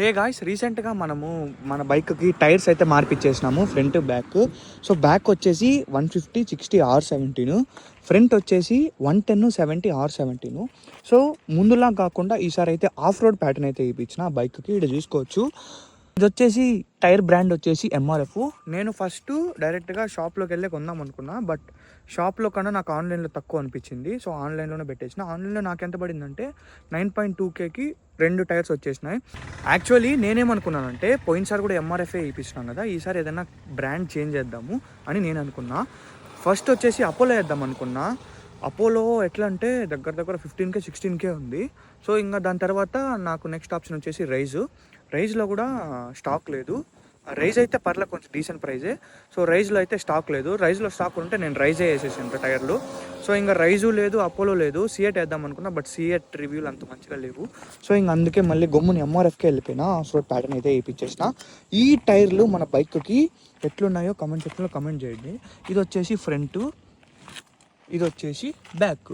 Hey guys, రీసెంట్గా మనము మన బైక్కి టైర్స్ అయితే మార్పిచ్చేసినాము, ఫ్రంట్ బ్యాక్. సో బ్యాక్ వచ్చేసి 150 60 R17, ఫ్రంట్ వచ్చేసి 110 70 R17. సో ముందులా కాకుండా ఈసారి అయితే ఆఫ్ రోడ్ ప్యాటర్న్ అయితే వేయించిన బైక్కి. ఇక్కడ చూసుకోవచ్చు, ఇది వచ్చేసి టైర్ బ్రాండ్ వచ్చేసి MRF. నేను ఫస్ట్ డైరెక్ట్గా షాప్లోకి వెళ్ళి కొందాం అనుకున్నా, బట్ షాప్లో కన్నా నాకు ఆన్లైన్లో తక్కువ అనిపించింది. సో ఆన్లైన్లోనే పెట్టేసిన. ఆన్లైన్లో నాకు ఎంత పడిందంటే 9.2Kకి 2 టైర్స్ వచ్చేసినాయి. యాక్చువల్లీ నేనేమనుకున్నానంటే, పోయినసారి కూడా MRFే వేయించినాం కదా, ఈసారి ఏదైనా బ్రాండ్ చేంజ్ చేద్దాము అని నేను అనుకున్నా. ఫస్ట్ వచ్చేసి అపోలో వేద్దాం అనుకున్నా. అపోలో ఎట్లా అంటే దగ్గర 15K 16K ఉంది. సో ఇంకా దాని తర్వాత నాకు నెక్స్ట్ ఆప్షన్ వచ్చేసి రైజ్లో కూడా స్టాక్ లేదు. రైజ్ అయితే కొంచెం డీసెంట్ ప్రైజే. సో రైజ్లో అయితే స్టాక్ లేదు. రైజ్లో స్టాక్ ఉంటే నేను రైజే వేసేసాను టైర్లు. సో ఇంకా రైజు లేదు, అపోలో లేదు. సిఎట్ వేద్దాం అనుకున్నా, బట్ సిఎట్ రివ్యూలు అంత మంచిగా లేవు. సో ఇంక అందుకే మళ్ళీ గమ్ముని MRFకే వెళ్ళిపోయినా. ఆఫ్ రోడ్ ప్యాటర్న్ అయితే వేయించేసిన. ఈ టైర్లు మన బైక్కి ఎట్లున్నాయో కమెంట్ సెక్షన్లో కమెంట్ చేయండి. ఇది వచ్చేసి ఫ్రంట్, ఇది వచ్చేసి బ్యాక్.